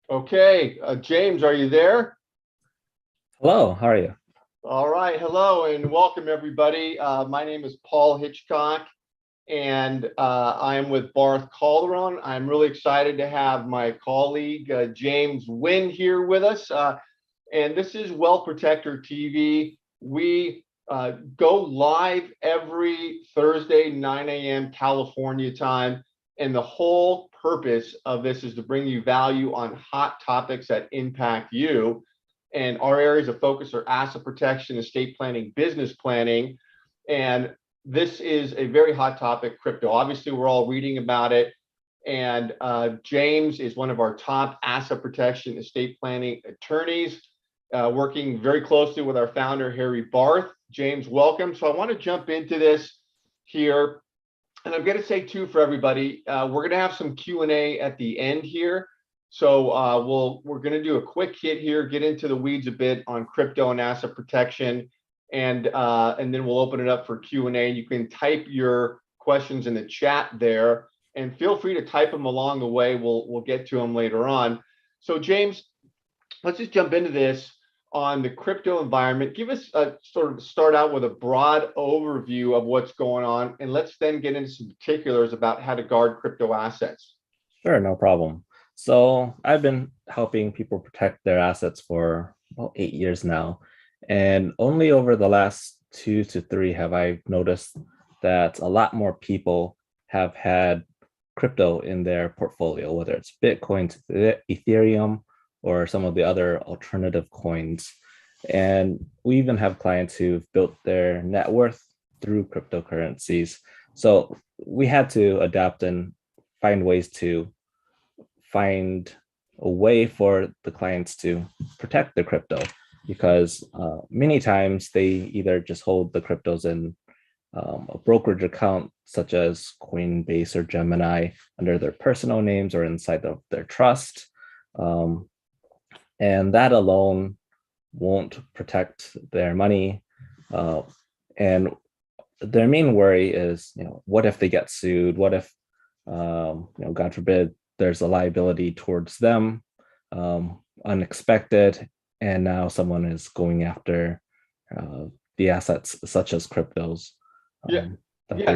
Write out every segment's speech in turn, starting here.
Okay, James, are you there? Hello, how are you? All right, hello and welcome everybody. My name is Paul Hitchcock and I am with Barth Calderon. I'm really excited to have my colleague James Nguyen here with us. And this is Well Protector TV. We go live every Thursday, 9 a.m. California time. And the whole purpose of this is to bring you value on hot topics that impact you. And our areas of focus are asset protection, estate planning, business planning. And this is a very hot topic, crypto. Obviously, we're all reading about it. And James is one of our top asset protection estate planning attorneys, working very closely with our founder, Harry Barth. James, welcome. So I want to jump into this here. And I'm going to say too for everybody, we're going to have some Q&A at the end here. So we're going to do a quick hit here, get into the weeds a bit on crypto and asset protection, and then we'll open it up for Q&A. You can type your questions in the chat there, and feel free to type them along the way. We'll get to them later on. So James, let's just jump into this on the crypto environment. Give us a sort of start out with a broad overview of what's going on, and let's then get into some particulars about how to guard crypto assets. Sure, no problem. So I've been helping people protect their assets for about 8 years now. And only over the last 2 to 3 have I noticed that a lot more people have had crypto in their portfolio, whether it's Bitcoin, Ethereum, or some of the other alternative coins. And we even have clients who've built their net worth through cryptocurrencies. So we had to adapt and find ways to find a way for the clients to protect the crypto, because many times they either just hold the cryptos in a brokerage account such as Coinbase or Gemini under their personal names or inside of their trust. And that alone won't protect their money. And their main worry is, what if they get sued? What if, God forbid, there's a liability towards them, unexpected, and now someone is going after the assets such as cryptos. Yeah, yeah.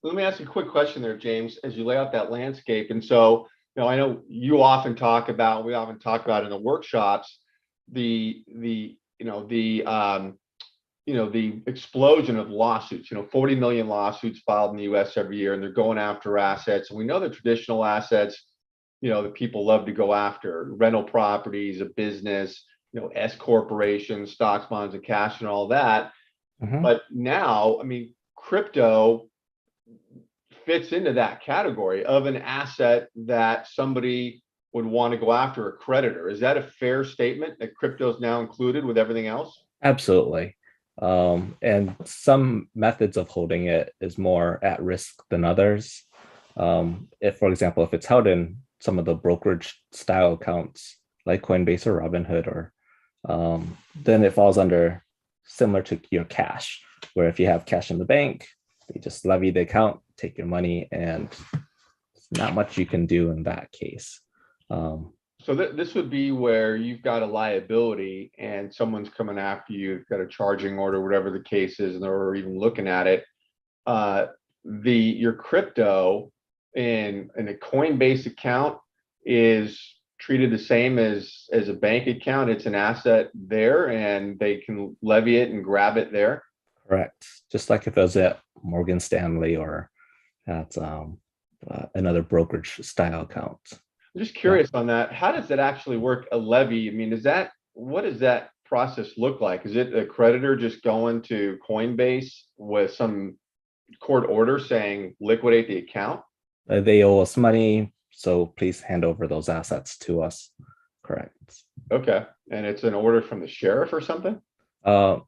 Let me ask you a quick question there, James, as you lay out that landscape. And so, I know we often talk about in the workshops the explosion of lawsuits. 40 million lawsuits filed in the U.S. every year, and they're going after assets. And we know the traditional assets, that people love to go after: rental properties, a business, S corporations, stocks, bonds, and cash, and all that. Mhm. But now, I mean, crypto fits into that category of an asset that somebody would want to go after a creditor. Is that a fair statement that crypto is now included with everything else? Absolutely. And some methods of holding it is more at risk than others. If, for example, if it's held in some of the brokerage style accounts like Coinbase or Robinhood, or then it falls under similar to your cash, where if you have cash in the bank, they just levy the account, take your money, and there's not much you can do in that case. So this would be where you've got a liability and someone's coming after you, you've got a charging order, whatever the case is, and they're even looking at it. Your crypto in a Coinbase account is treated the same as a bank account. It's an asset there, and they can levy it and grab it there. Correct. Just like if it was at Morgan Stanley or at another brokerage style account. I'm just Yeah. curious on that. How does it actually work, a levy? I mean, what does that process look like? Is it a creditor just going to Coinbase with some court order saying liquidate the account? They owe us money, so please hand over those assets to us. Correct. Okay. And it's an order from the sheriff or something? Uh,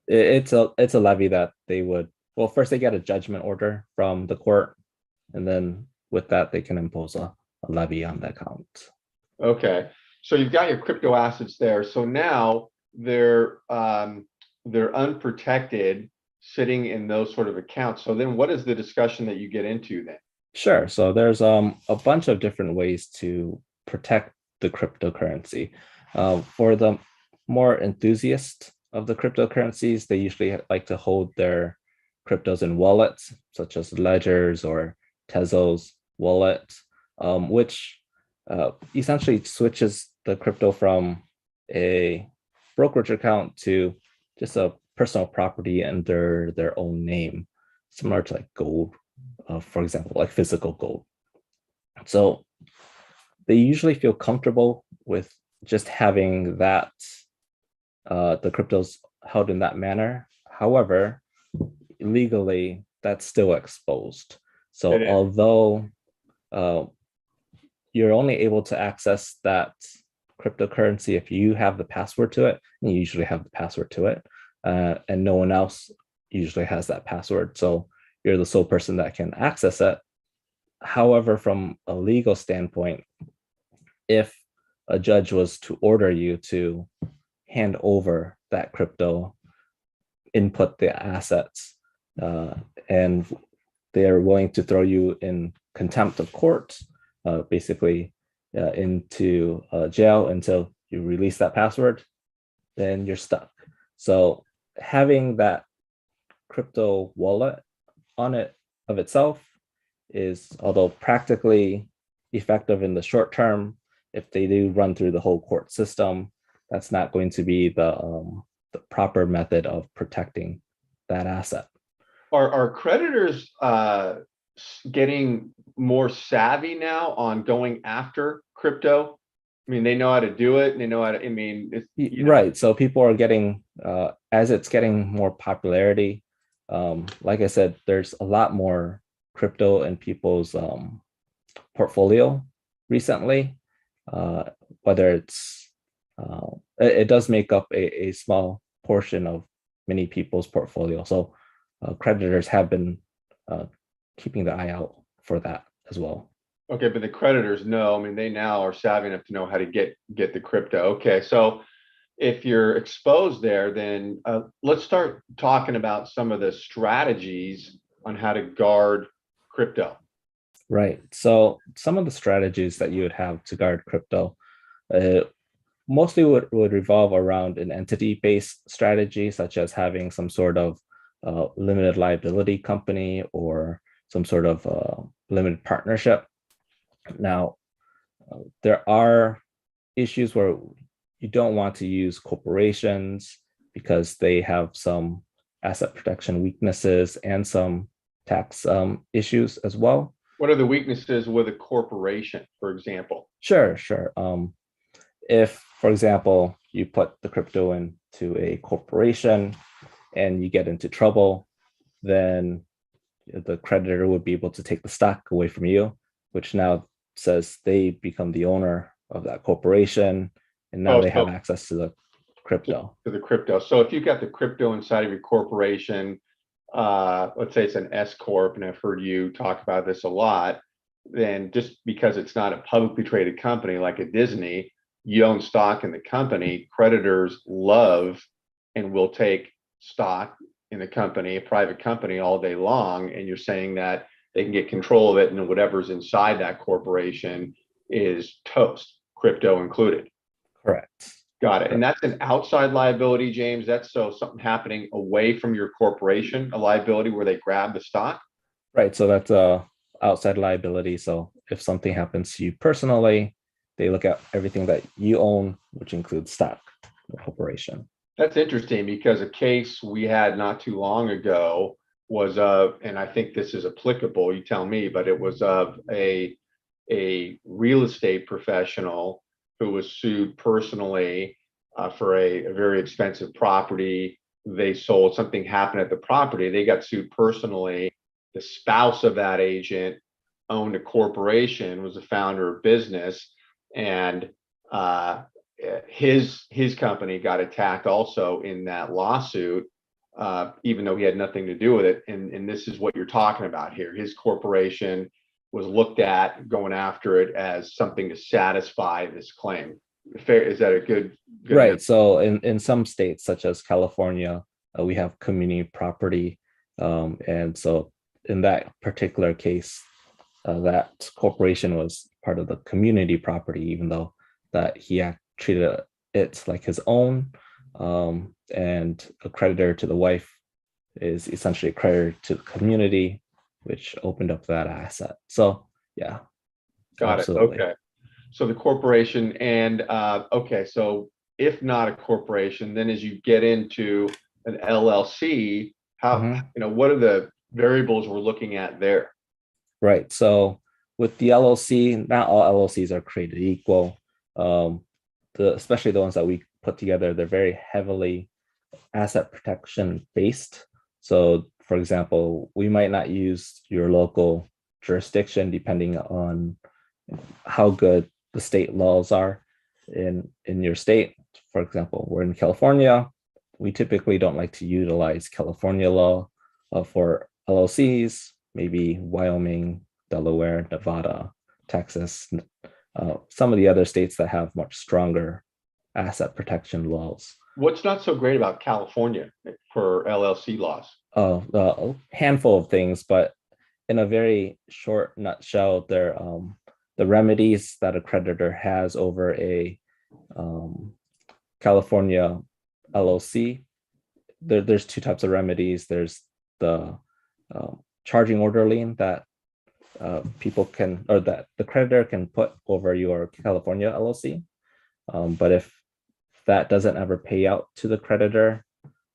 it's a levy that they would, well, first they get a judgment order from the court, and then with that they can impose a levy on the account. Okay. So you've got your crypto assets there. So now they're unprotected sitting in those sort of accounts. So then what is the discussion that you get into then? Sure. So there's a bunch of different ways to protect the cryptocurrency. For the more enthusiasts of the cryptocurrencies, they usually like to hold their cryptos in wallets, such as Ledgers or Tezos wallet, which essentially switches the crypto from a brokerage account to just a personal property under their own name, similar to like gold, for example, like physical gold. So they usually feel comfortable with just having that, the cryptos held in that manner. However, legally, that's still exposed. So although you're only able to access that cryptocurrency if you have the password to it, and you usually have the password to it, and no one else usually has that password. So you're the sole person that can access it. However, from a legal standpoint, if a judge was to order you to hand over that crypto, input the assets, and they're willing to throw you in contempt of court, basically into jail until you release that password, then you're stuck. So having that crypto wallet on it of itself is, although practically effective in the short term, if they do run through the whole court system, that's not going to be the proper method of protecting that asset. Are creditors getting more savvy now on going after crypto? I mean, they know how to do it. And they know how to, I mean, it's, right. So people are getting, as it's getting more popularity, like I said, there's a lot more crypto in people's portfolio recently, whether it's, it does make up a small portion of many people's portfolio. So creditors have been keeping the eye out for that as well. Okay, but the creditors know, I mean, they now are savvy enough to know how to get the crypto. Okay, so if you're exposed there, then let's start talking about some of the strategies on how to guard crypto. Right. So some of the strategies that you would have to guard crypto mostly would revolve around an entity-based strategy, such as having some sort of limited liability company or some sort of limited partnership. Now, there are issues where you don't want to use corporations because they have some asset protection weaknesses and some tax issues as well. What are the weaknesses with a corporation, for example? Sure. If, for example, you put the crypto into a corporation and you get into trouble, then the creditor would be able to take the stock away from you, which now says they become the owner of that corporation, and now they have access to the crypto. To the crypto. So if you got the crypto inside of your corporation, let's say it's an S corp, and I've heard you talk about this a lot, then just because it's not a publicly traded company like a Disney, you own stock in the company, creditors love and will take stock in the company, a private company, all day long. And you're saying that they can get control of it, and whatever's inside that corporation is toast, crypto included. Correct. Got it. And that's an outside liability, James. That's so something happening away from your corporation, a liability where they grab the stock. Right. So that's a outside liability. So if something happens to you personally, they look at everything that you own, which includes stock, the corporation. That's interesting, because a case we had not too long ago was of, and I think this is applicable, you tell me, but it was of a real estate professional who was sued personally for a very expensive property. They sold, something happened at the property. They got sued personally. The spouse of that agent owned a corporation, was a founder of business, and his company got attacked also in that lawsuit, even though he had nothing to do with it. And this is what you're talking about here. His corporation was looked at going after it as something to satisfy this claim. Fair? Is that a good right? Answer? So in some states, such as California, we have community property, and so in that particular case, that corporation was part of the community property, even though that treated it like his own, and a creditor to the wife is essentially a creditor to the community, which opened up that asset. So yeah, Got it. absolutely. Okay. So the corporation and, okay, so if not a corporation, then as you get into an LLC, how, Mhm. what are the variables we're looking at there? Right. So with the LLC, not all LLCs are created equal. Um, especially the ones that we put together, they're very heavily asset protection based. So, for example, we might not use your local jurisdiction depending on how good the state laws are in your state. For example, we're in California. We typically don't like to utilize California law for LLCs, maybe Wyoming, Delaware, Nevada, Texas, some of the other states that have much stronger asset protection laws. What's not so great about California for LLC laws? A handful of things, but in a very short nutshell, the remedies that a creditor has over a California LLC. There's two types of remedies. There's the charging order lien that people can, or that the creditor can put over your California LLC. But if that doesn't ever pay out to the creditor,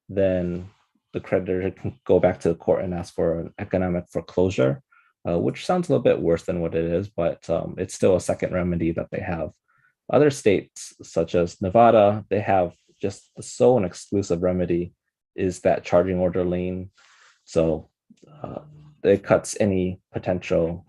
then the creditor can go back to the court and ask for an economic foreclosure, which sounds a little bit worse than what it is, but it's still a second remedy that they have. Other states, such as Nevada, they have just the sole and exclusive remedy is that charging order lien. So it cuts any potential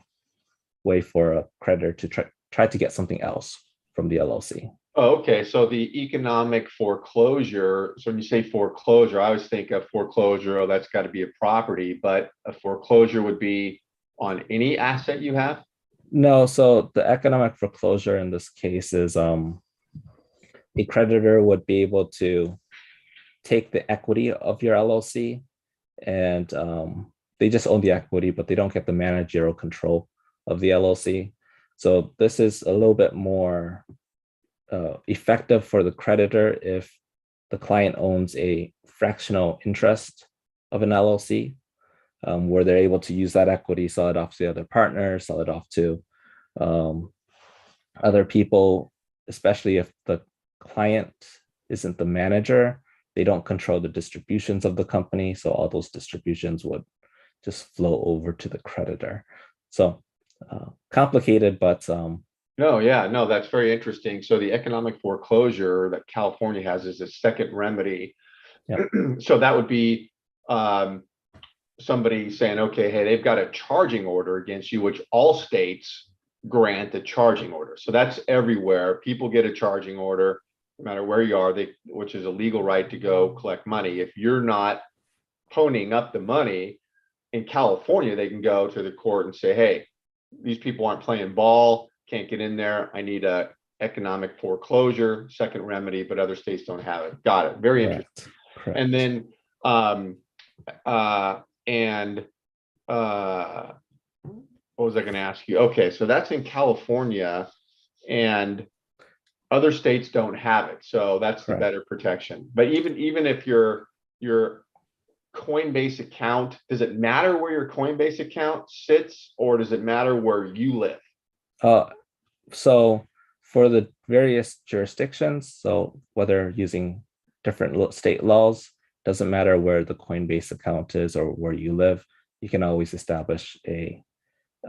way for a creditor to try to get something else from the LLC. Oh, okay, so the economic foreclosure, so when you say foreclosure, I always think of foreclosure, oh, that's got to be a property, but a foreclosure would be on any asset you have? No, so the economic foreclosure in this case is a creditor would be able to take the equity of your LLC and they just own the equity, but they don't get the managerial control of the LLC. So this is a little bit more effective for the creditor if the client owns a fractional interest of an LLC, where they're able to use that equity, sell it off to the other partners, sell it off to um, other people, especially if the client isn't the manager. They don't control the distributions of the company. So all those distributions would just flow over to the creditor. So complicated, but No, yeah, no, that's very interesting. So the economic foreclosure that California has is a second remedy. yeah. So that would be somebody saying, okay, hey, they've got a charging order against you, which all states grant a charging order. So that's everywhere. People get a charging order, no matter where you are, which is a legal right to go collect money. If you're not ponying up the money in California, they can go to the court and say, hey, these people aren't playing ball, can't get in there. I need a economic foreclosure, second remedy, but other states don't have it. Got it. Very interesting. Correct. And then and what was I going to ask you? Okay, so that's in California and other states don't have it. So that's the better protection. But even if your Coinbase account, does it matter where your Coinbase account sits or does it matter where you live? So for the various jurisdictions, so whether using different state laws, doesn't matter where the Coinbase account is or where you live, you can always establish a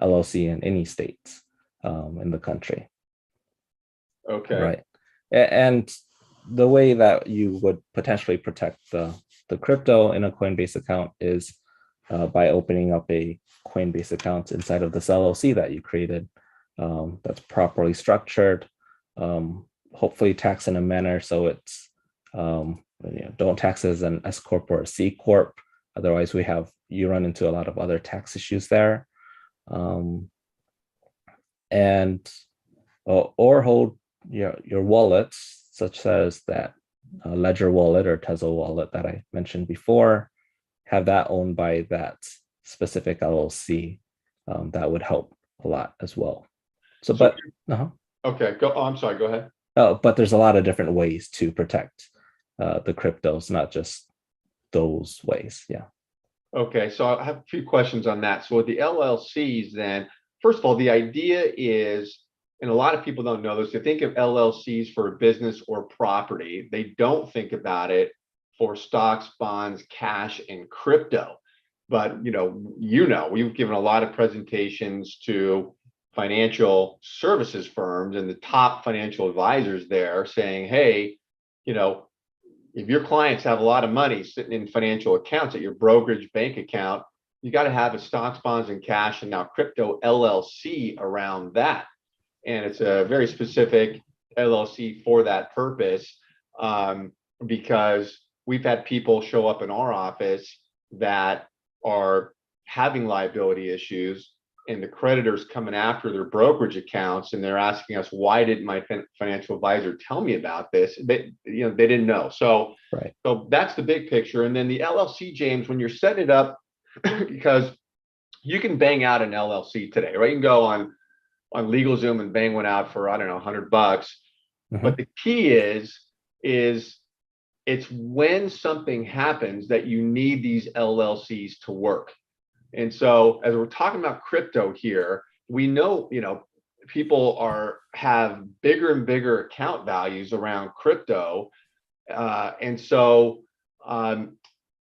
LLC in any states in the country. Okay. Right. And the way that you would potentially protect the crypto in a Coinbase account is by opening up a Coinbase account inside of this LLC that you created that's properly structured, hopefully taxed in a manner so it's don't tax as an S corp or a C corp. Otherwise, you run into a lot of other tax issues there, and or hold your wallets, such as that Ledger wallet or Tesla wallet that I mentioned before, have that owned by that specific LLC. That would help a lot as well. So but okay, go. Oh, I'm sorry. Go ahead. Oh, but there's a lot of different ways to protect the cryptos, not just those ways. Yeah. Okay, so I have a few questions on that. So with the LLCs, then, first of all, the idea is, and a lot of people don't know this, they think of LLCs for a business or property. They don't think about it for stocks, bonds, cash, and crypto. But we've given a lot of presentations to financial services firms and the top financial advisors there saying, hey, you know, if your clients have a lot of money sitting in financial accounts at your brokerage bank account, you got to have a stocks, bonds, and cash, and now crypto LLC around that. And it's a very specific LLC for that purpose, because we've had people show up in our office that are having liability issues, and the creditors coming after their brokerage accounts, and they're asking us, why didn't my financial advisor tell me about this? They didn't know. So Right. so that's the big picture. And then the LLC, James, when you're setting it up, because you can bang out an LLC today, right? You can go on LegalZoom and bang one out for, I don't know, $100. But Mhm. the key is it's when something happens that you need these LLCs to work. And so as we're talking about crypto here, we know, people have bigger and bigger account values around crypto. And so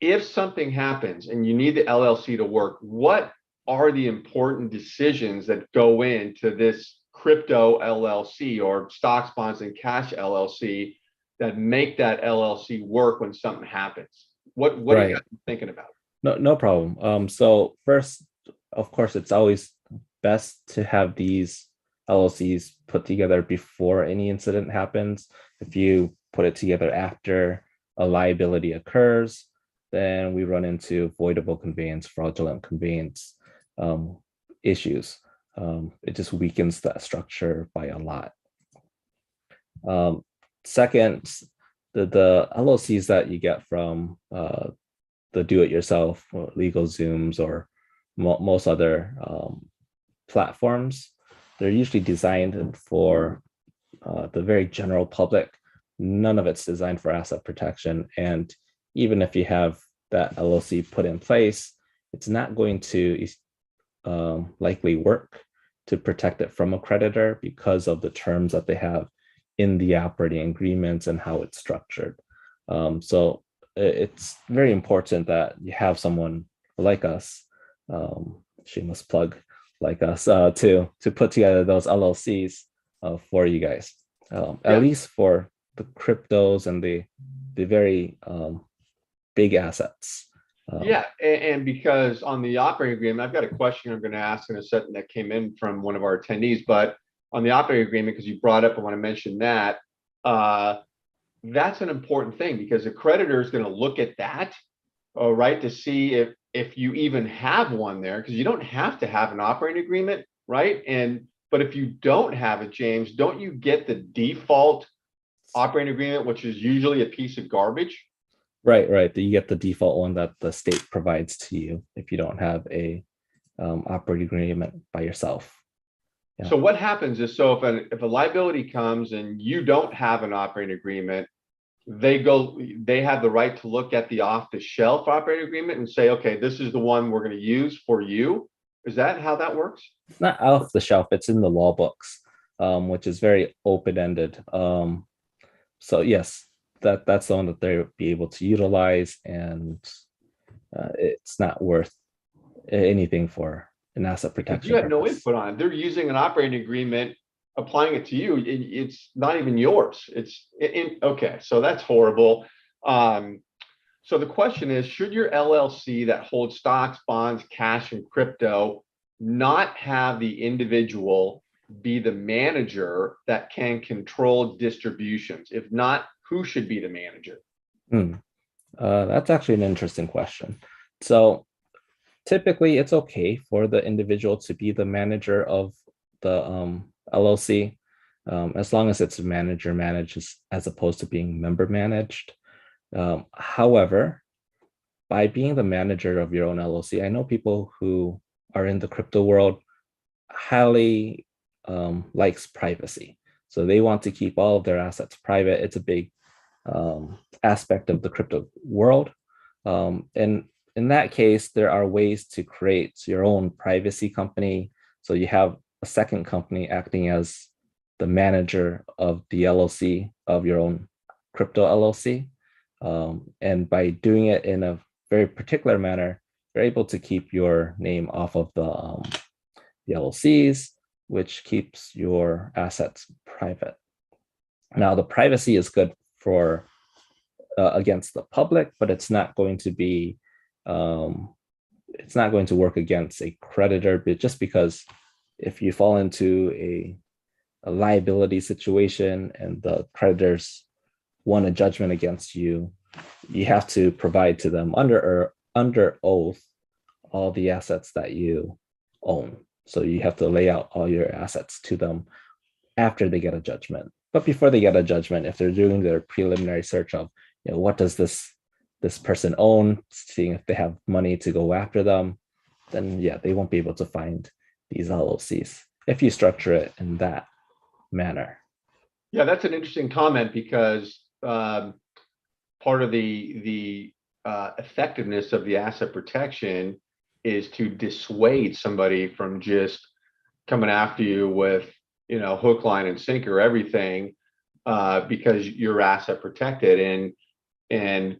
if something happens and you need the LLC to work, what are the important decisions that go into this crypto LLC or stocks, bonds, and cash LLC that make that LLC work when something happens? What are you Right. guys thinking about? No, no problem. So first, of course, it's always best to have these LLCs put together before any incident happens. If you put it together after a liability occurs, then we run into voidable conveyance, fraudulent conveyance um, issues. It just weakens that structure by a lot. Second, the LLCs that you get from the do-it-yourself or LegalZooms or most other platforms, they're usually designed for the very general public. None of it's designed for asset protection. And even if you have that LLC put in place, it's not going to likely work to protect it from a creditor because of the terms that they have in the operating agreements and how it's structured. So it's very important that you have someone like us, shameless plug, like us, to put together those LLCs for you guys, at Yeah. least for the cryptos and the very big assets. Yeah, and because on the operating agreement, I've got a question I'm going to ask in a second that came in from one of our attendees, but on the operating agreement, because you brought up, I want to mention that, that's an important thing because the creditor is going to look at that, right, to see if you even have one there, because you don't have to have an operating agreement, right? But if you don't have it, James, don't you get the default operating agreement, which is usually a piece of garbage? Right, right. You get the default one that the state provides to you if you don't have a operating agreement by yourself. Yeah. So what happens is, so if a liability comes and you don't have an operating agreement, they have the right to look at the off-the-shelf operating agreement and say, okay, this is the one we're going to use for you. Is that how that works? It's not off the shelf, it's in the law books, which is very open-ended. So yes, that's the one that they'll be able to utilize, and it's not worth anything for an asset Because you protection had no purpose. input on it. They're using an operating agreement, applying it to you. It's not even yours. Okay, so that's horrible. Um, so the question is, should your LLC that holds stocks, bonds, cash, and crypto not have the individual be the manager that can control distributions? If not, who should be the manager? Hmm. That's actually an interesting question. So typically, it's okay for the individual to be the manager of the LLC, as long as it's manager managed as opposed to being member managed. However, by being the manager of your own LLC, I know people who are in the crypto world highly likes privacy. So they want to keep all of their assets private. It's a big aspect of the crypto world. And in that case, there are ways to create your own privacy company. So you have a second company acting as the manager of the LLC of your own crypto LLC. And by doing it in a very particular manner, you're able to keep your name off of the LLCs, which keeps your assets private. Now, the privacy is good for against the public, but it's not going to be it's not going to work against a creditor, but just because if you fall into a liability situation and the creditors won a judgment against you, you have to provide to them under oath all the assets that you own. So you have to lay out all your assets to them after they get a judgment. But before they get a judgment, if they're doing their preliminary search of, what does this person own, seeing if they have money to go after them, then yeah, they won't be able to find these LLCs if you structure it in that manner. Yeah, that's an interesting comment because part of the effectiveness of the asset protection is to dissuade somebody from just coming after you with, hook, line, and sinker, everything, because you're asset protected. And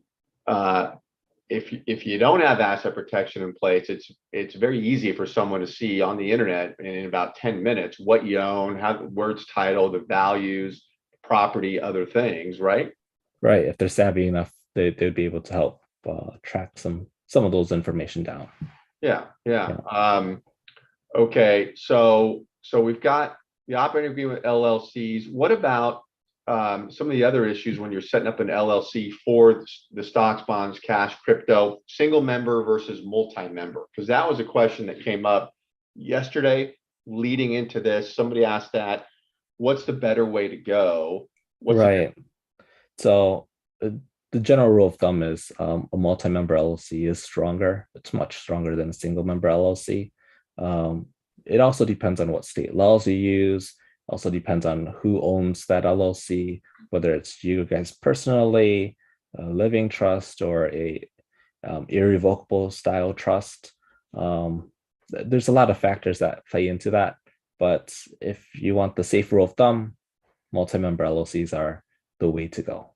if you don't have asset protection in place, it's very easy for someone to see on the internet in about 10 minutes what you own, where it's titled, the values, property, other things, right? Right. If they're savvy enough, they'd be able to help track some of those information down. Yeah. Okay. So we've got the operating agreement LLCs. What about some of the other issues when you're setting up an LLC for the stocks, bonds, cash, crypto, single member versus multi-member? Because that was a question that came up yesterday leading into this. Somebody asked that, what's the better way to go? Right. So the general rule of thumb is a multi-member LLC is stronger. It's much stronger than a single member LLC. It also depends on what state laws you use. Also depends on who owns that LLC, whether it's you guys personally, a living trust, or a irrevocable style trust. There's a lot of factors that play into that. But if you want the safe rule of thumb, multi-member LLCs are the way to go.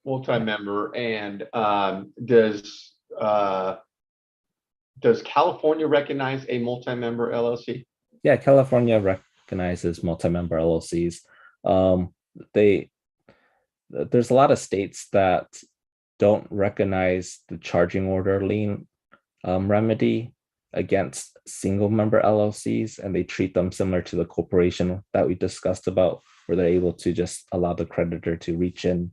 Multi-member. And does California recognize a multi-member LLC? Yeah, California recognizes multi-member LLCs. There's a lot of states that don't recognize the charging order lien remedy against single member LLCs, and they treat them similar to the corporation that we discussed about, where they're able to just allow the creditor to reach in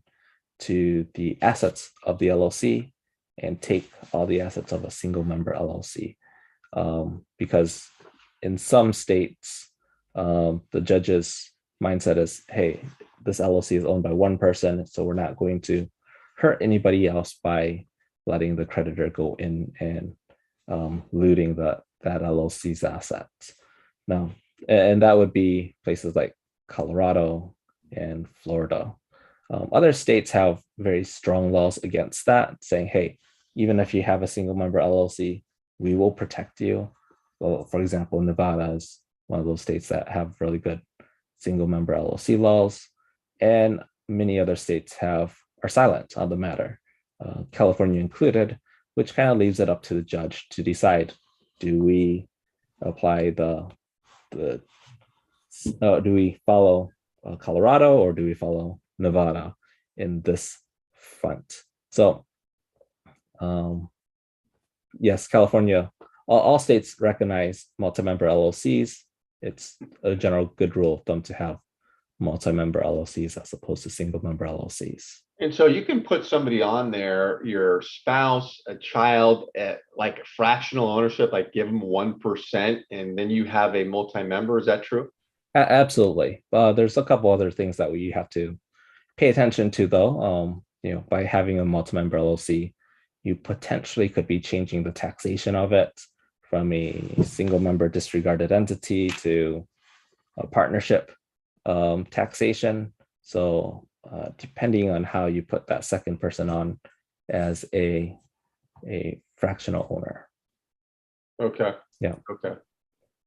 to the assets of the LLC and take all the assets of a single member LLC. Because in some states, the judge's mindset is, hey, this LLC is owned by one person, so we're not going to hurt anybody else by letting the creditor go in and looting that LLC's assets. Now, and that would be places like Colorado and Florida. Other states have very strong laws against that, saying, hey, even if you have a single member LLC, we will protect you. Well, for example, Nevada is one of those states that have really good single member LLC laws, and many other states are silent on the matter, California included, which kind of leaves it up to the judge to decide: do we apply do we follow Colorado, or do we follow Nevada in this front? So yes, California, all states recognize multi-member LLCs. It's a general good rule of thumb to have multi-member LLCs as opposed to single member LLCs. And so you can put somebody on there, your spouse, a child, at like fractional ownership, like give them 1%, and then you have a multi-member. Is that true? Absolutely. There's a couple other things that we have to pay attention to, though. By having a multi-member LLC, you potentially could be changing the taxation of it from a single member disregarded entity to a partnership. taxation. So depending on how you put that second person on as a fractional owner. Okay. Yeah. Okay.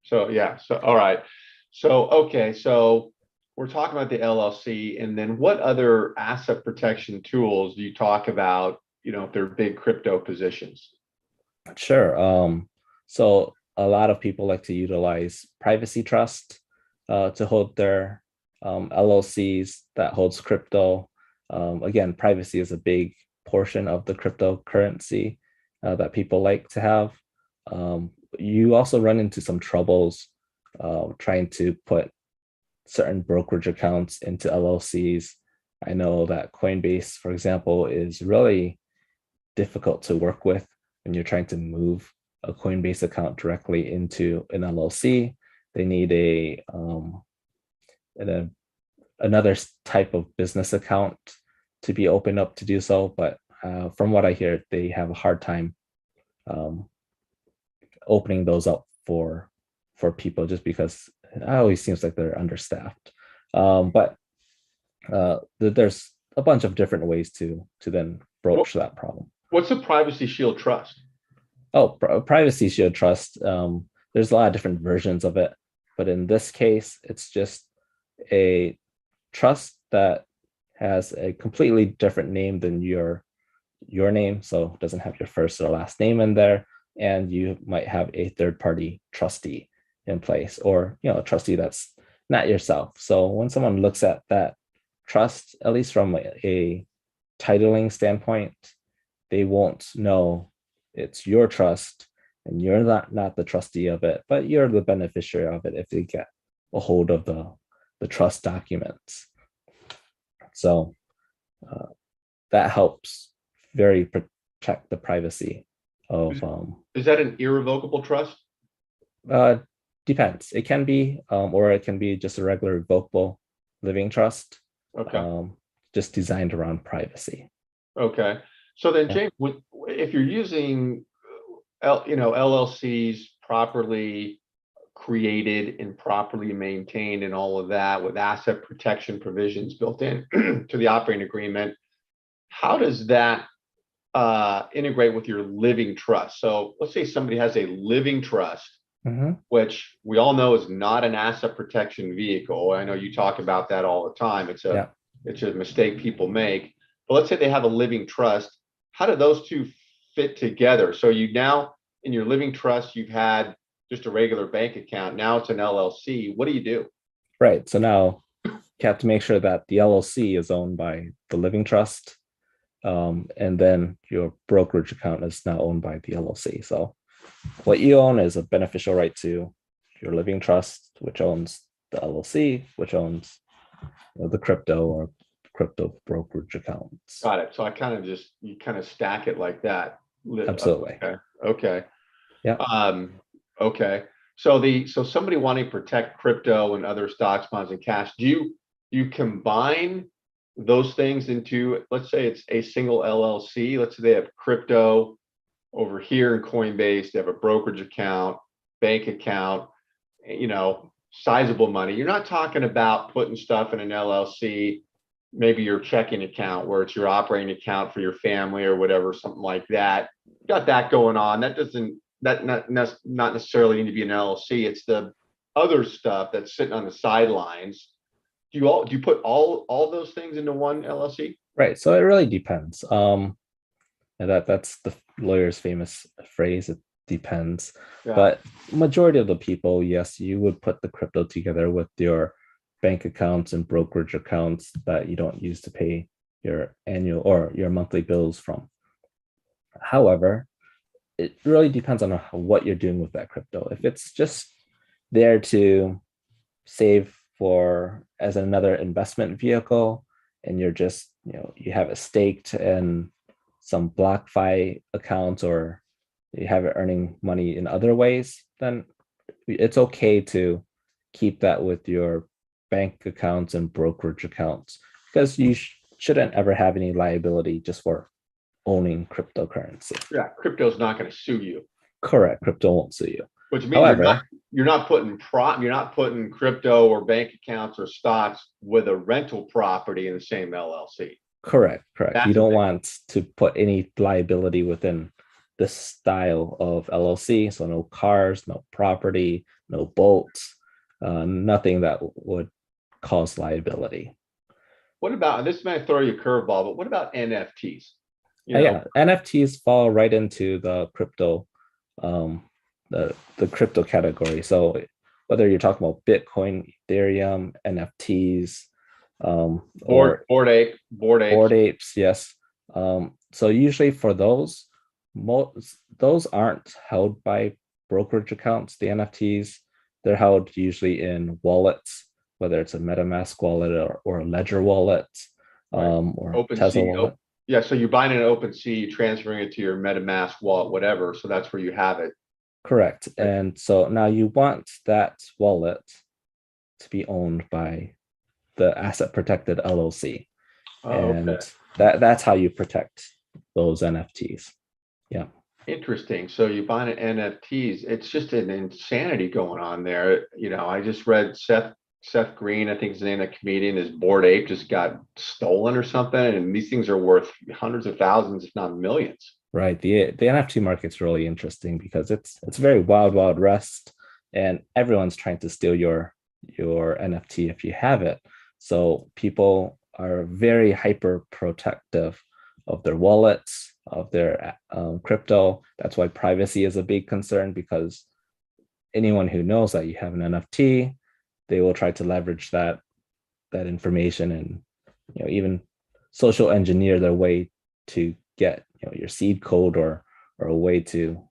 So, yeah. So, all right. So, okay. So we're talking about the LLC, and then what other asset protection tools do you talk about, if they're big crypto positions? Sure. So a lot of people like to utilize privacy trust to hold their LLCs that holds crypto. Again, privacy is a big portion of the cryptocurrency that people like to have. You also run into some troubles trying to put certain brokerage accounts into LLCs. I know that Coinbase, for example, is really difficult to work with when you're trying to move a Coinbase account directly into an LLC. They need another type of business account to be opened up to do so. But from what I hear, they have a hard time opening those up for people just because it always seems like they're understaffed. But there's a bunch of different ways to then broach that problem. What's a Privacy Shield Trust? Oh, Privacy Shield Trust. There's a lot of different versions of it, but in this case, it's just a trust that has a completely different name than your name, so it doesn't have your first or last name in there, and you might have a third-party trustee in place, or a trustee that's not yourself. So when someone looks at that trust, at least from a titling standpoint, they won't know it's your trust and you're not the trustee of it, but you're the beneficiary of it if they get a hold of the trust documents. So that helps very protect the privacy of. Is that an irrevocable trust? Depends. It can be, or it can be just a regular revocable living trust. Okay. Just designed around privacy. Okay. So then, Yeah. James, if you're using, LLCs properly created and properly maintained and all of that with asset protection provisions built in to the operating agreement, how does that integrate with your living trust? So let's say somebody has a living trust, which we all know is not an asset protection vehicle. I know you talk about that all the time. It's a mistake people make. But let's say they have a living trust. How do those two fit together? So you now, in your living trust, you've had just a regular bank account. Now it's an LLC. What do you do? Right. So now you have to make sure that the LLC is owned by the living trust. And then your brokerage account is now owned by the LLC. So what you own is a beneficial right to your living trust, which owns the LLC, which owns the crypto or crypto brokerage accounts. Got it. So you kind of stack it like that. Absolutely. Okay. Yeah. Okay. So somebody wanting to protect crypto and other stocks, bonds, and cash, do you combine those things into, let's say it's a single LLC. Let's say they have crypto over here in Coinbase, they have a brokerage account, bank account, sizable money. You're not talking about putting stuff in an LLC, maybe your checking account where it's your operating account for your family or whatever, something like that. You got that going on. That not necessarily need to be an LLC. It's the other stuff that's sitting on the sidelines. Do you put all those things into one LLC? Right. So it really depends. And that's the lawyer's famous phrase. It depends. Yeah. But majority of the people, yes, you would put the crypto together with your bank accounts and brokerage accounts that you don't use to pay your annual or your monthly bills from. However, it really depends on what you're doing with that crypto. If it's just there to save for as another investment vehicle, and you're just, you have it staked in some BlockFi accounts, or you have it earning money in other ways, then it's okay to keep that with your bank accounts and brokerage accounts, because you shouldn't ever have any liability just for owning cryptocurrency. Yeah, crypto's not going to sue you. Correct. Crypto won't sue you. Which means however, you're not putting crypto or bank accounts or stocks with a rental property in the same LLC. Correct. You That's a don't big, want to put any liability within the style of LLC. So no cars, no property, no boats, nothing that would cause liability. what about, this may throw you a curveball, but what about NFTs? You know, Yeah, NFTs fall right into the crypto, um, the crypto category. So whether you're talking about Bitcoin, Ethereum, NFTs, or board apes. Bored Apes, yes. So usually for those, those aren't held by brokerage accounts. The NFTs, they're held usually in wallets, whether it's a MetaMask wallet or a Ledger wallet, Right. or Tesla OpenSea. wallet. Yeah, so you're buying an OpenSea, transferring it to your MetaMask wallet, whatever. So that's where you have it. Correct. Right. And so now you want that wallet to be owned by the asset protected LLC. Oh, okay. And that's how you protect those NFTs. Yeah. Interesting. So you buy an NFTs. It's just an insanity going on there. You know, I just read Seth Green, I think his name, a comedian, his Bored Ape just got stolen or something, and these things are worth hundreds of thousands, if not millions. Right. The NFT market's really interesting because it's very wild west, and everyone's trying to steal your NFT if you have it. So people are very hyper protective of their wallets, of their crypto. That's why privacy is a big concern, because anyone who knows that you have an NFT, they will try to leverage that information and even social engineer their way to get your seed code or a way to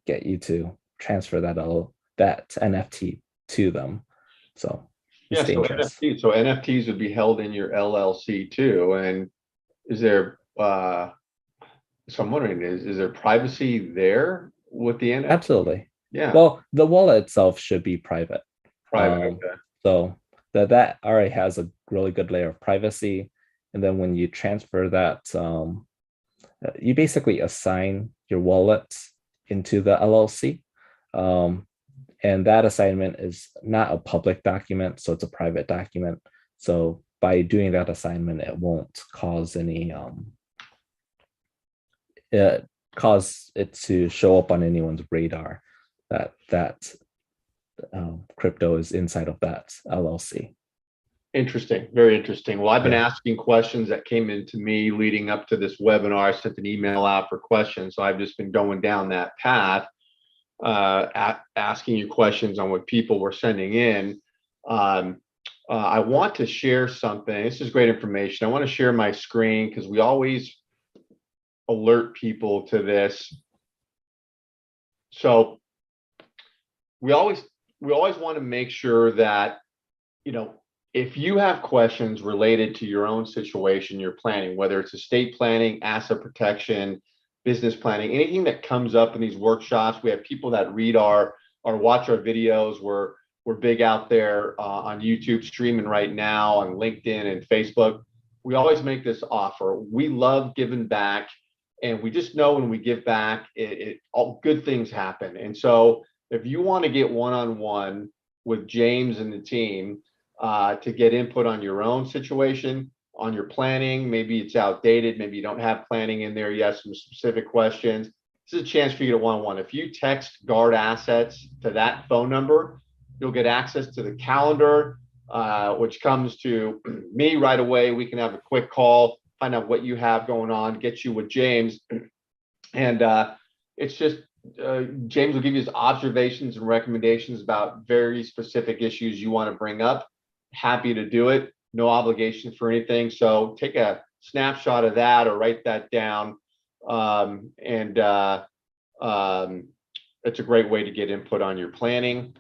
get you to transfer that NFT to them. So it's Yeah, so dangerous. NFTs would be held in your LLC too. And is there so I'm wondering, is there privacy there with the NFT? Absolutely. Yeah, Well, the wallet itself should be private. private. Um, Okay. so that already has a really good layer of privacy. And then when you transfer that, you basically assign your wallet into the LLC. And that assignment is not a public document, so it's a private document. So by doing that assignment, it won't cause any cause it to show up on anyone's radar that crypto is inside of that LLC. Interesting. Very interesting. Well, I've been Yeah. asking questions that came into me leading up to this webinar. I sent an email out for questions. So I've just been going down that path, asking you questions on what people were sending in. I want to share something. This is great information. I want to share my screen because we always alert people to this. So we always want to make sure that, if you have questions related to your own situation, you're planning, whether it's estate planning, asset protection, business planning, anything that comes up in these workshops. We have people that read or watch our videos. We're big out there on YouTube, streaming right now, on LinkedIn and Facebook. We always make this offer. We love giving back, and we just know when we give back, all good things happen. And so if you want to get one-on-one with James and the team, to get input on your own situation, on your planning, maybe it's outdated, maybe you don't have planning in there yet, some specific questions. This is a chance for you to one-on-one. If you text Guard Assets to that phone number, you'll get access to the calendar, which comes to me right away. We can have a quick call, find out what you have going on, get you with James. And it's just, James will give you his observations and recommendations about very specific issues you want to bring up. Happy to do it. No obligation for anything. So take a snapshot of that or write that down. It's a great way to get input on your planning.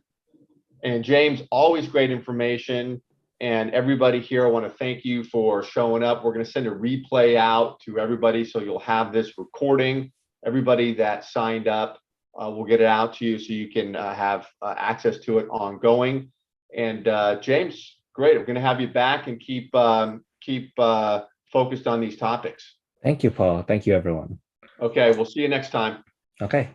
And James, always great information. And everybody here, I want to thank you for showing up. We're going to send a replay out to everybody, so you'll have this recording. Everybody that signed up, we'll get it out to you so you can have access to it ongoing. And James, great. We're going to have you back and keep focused on these topics. Thank you, Paul. Thank you, everyone. Okay, we'll see you next time. Okay.